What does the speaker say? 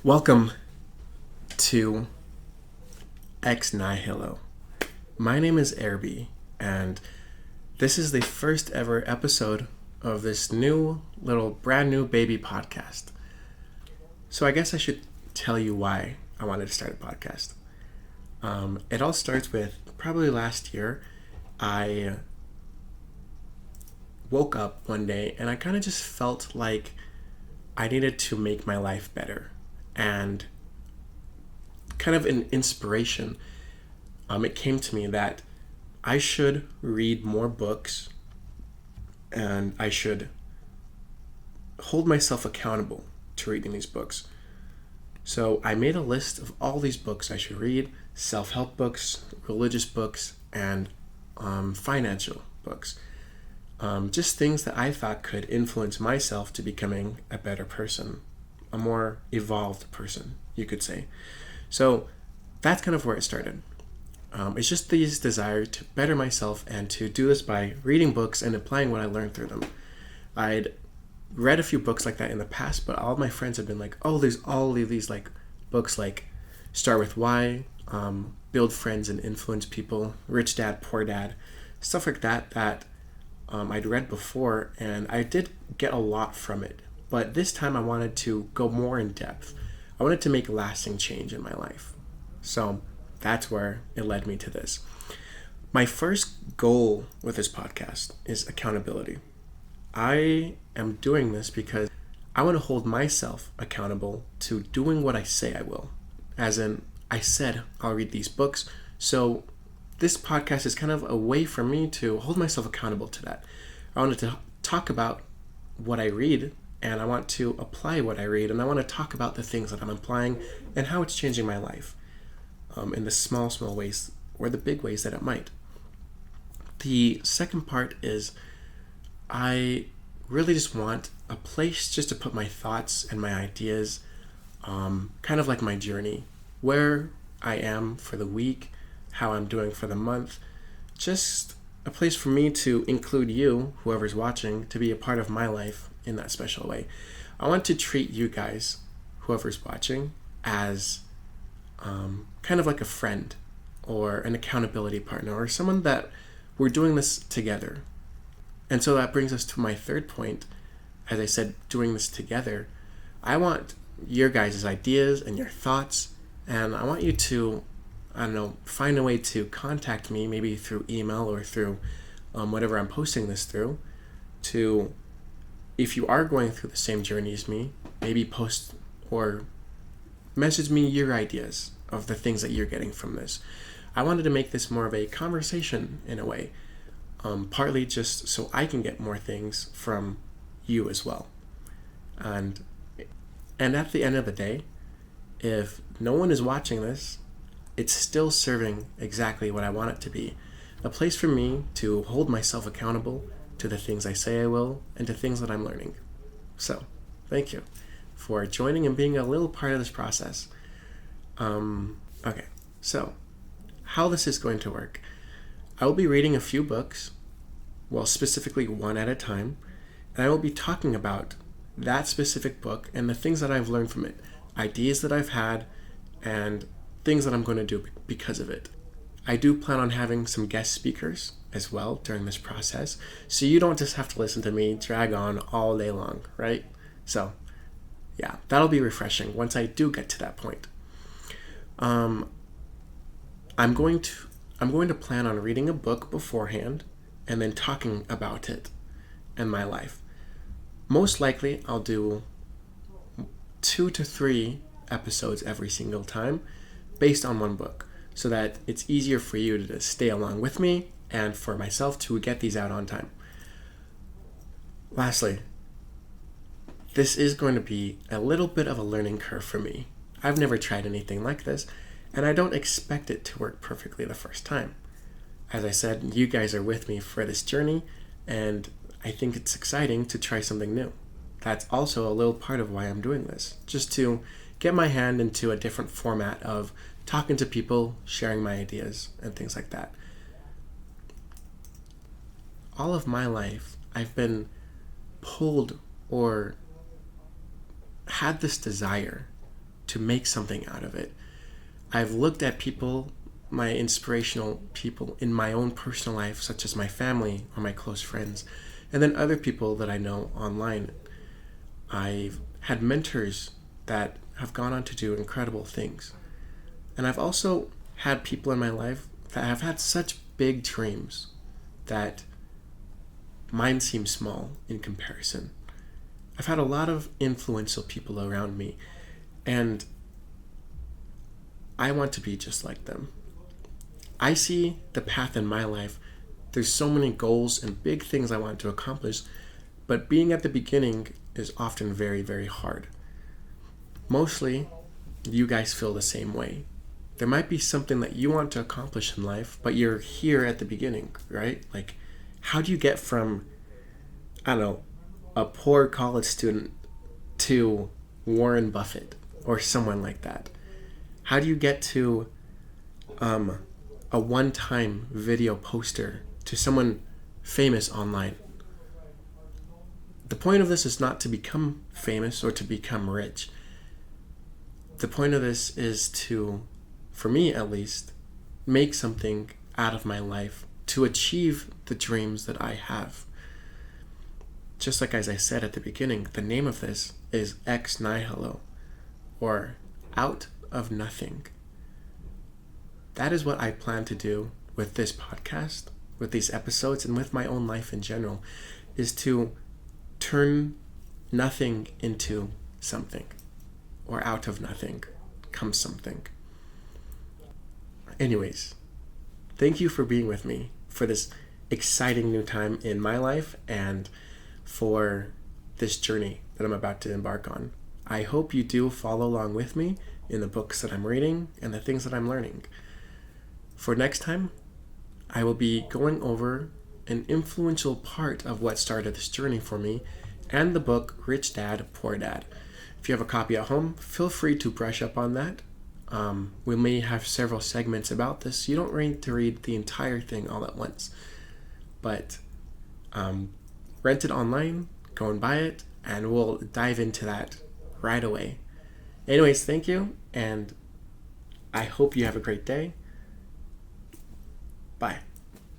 Welcome to Ex Nihilo. My name is Airby, and this is the first ever episode of this brand new baby podcast. So I guess I should tell you why I wanted to start a podcast. It all starts with probably last year. I woke up one day and I kind of just felt like I needed to make my life better. And kind of an inspiration, it came to me that I should read more books and I should hold myself accountable to reading these books. So I made a list of all these books I should read: self-help books, religious books, and financial books. Just things that I thought could influence myself to becoming a better person, a more evolved person, you could say. So that's kind of where it started. It's just this desire to better myself and to do this by reading books and applying what I learned through them. I'd read a few books like that in the past, but all of my friends have been like, oh, there's all of these like books like Start With Why, Build Friends and Influence People, Rich Dad, Poor Dad, stuff like that I'd read before, and I did get a lot from it. But this time I wanted to go more in depth. I wanted to make lasting change in my life. So that's where it led me to this. My first goal with this podcast is accountability. I am doing this because I want to hold myself accountable to doing what I say I will. As in, I said I'll read these books. So this podcast is kind of a way for me to hold myself accountable to that. I wanted to talk about what I read, and I want to apply what I read, and I want to talk about the things that I'm applying and how it's changing my life in the small ways or the big ways that it might. The second part is I really just want a place just to put my thoughts and my ideas, kind of like my journey, where I am for the week, how I'm doing for the month, just a place for me to include you, whoever's watching, to be a part of my life in that special way. I want to treat you guys, whoever's watching, as kind of like a friend or an accountability partner or someone that we're doing this together. And so that brings us to my third point. As I said, doing this together, I want your guys' ideas and your thoughts, and I want you to, find a way to contact me, maybe through email or through whatever I'm posting this through, to, if you are going through the same journey as me, maybe post or message me your ideas of the things that you're getting from this. I wanted to make this more of a conversation in a way, partly just so I can get more things from you as well. And at the end of the day, if no one is watching this, it's still serving exactly what I want it to be. A place for me to hold myself accountable to the things I say I will and to things that I'm learning. So, thank you for joining and being a little part of this process. Okay, so how this is going to work. I will be reading a few books, well, specifically one at a time, and I will be talking about that specific book and the things that I've learned from it, ideas that I've had, and things that I'm going to do because of it. I do plan on having some guest speakers as well during this process, so you don't just have to listen to me drag on all day long, right? So, yeah, that'll be refreshing once I do get to that point. I'm going to plan on reading a book beforehand and then talking about it and my life. Most likely, I'll do 2 to 3 episodes every single time based on one book, so that it's easier for you to stay along with me and for myself to get these out on time. Lastly, this is going to be a little bit of a learning curve for me. I've never tried anything like this, and I don't expect it to work perfectly the first time. As I said, you guys are with me for this journey, and I think it's exciting to try something new. That's also a little part of why I'm doing this, just to get my hand into a different format of talking to people, sharing my ideas, and things like that. All of my life, I've been pulled or had this desire to make something out of it. I've looked at people, my inspirational people in my own personal life, such as my family or my close friends, and then other people that I know online. I've had mentors that have gone on to do incredible things. And I've also had people in my life that have had such big dreams that mine seem small in comparison. I've had a lot of influential people around me, and I want to be just like them. I see the path in my life. There's so many goals and big things I want to accomplish, but being at the beginning is often very, very hard. Mostly, you guys feel the same way. There might be something that you want to accomplish in life, but you're here at the beginning, right? Like, how do you get from, I don't know, a poor college student to Warren Buffett or someone like that? How do you get to a one-time video poster to someone famous online? The point of this is not to become famous or to become rich. The point of this is to, for me at least, make something out of my life to achieve the dreams that I have. Just like as I said at the beginning, the name of this is Ex Nihilo, or out of nothing. That is what I plan to do with this podcast, with these episodes, and with my own life in general, is to turn nothing into something, or out of nothing comes something. Anyways, thank you for being with me for this exciting new time in my life and for this journey that I'm about to embark on. I hope you do follow along with me in the books that I'm reading and the things that I'm learning. For next time, I will be going over an influential part of what started this journey for me and the book Rich Dad, Poor Dad. If you have a copy at home, feel free to brush up on that. We may have several segments about this. You don't need to read the entire thing all at once. But rent it online, go and buy it, and we'll dive into that right away. Anyways, thank you, and I hope you have a great day. Bye.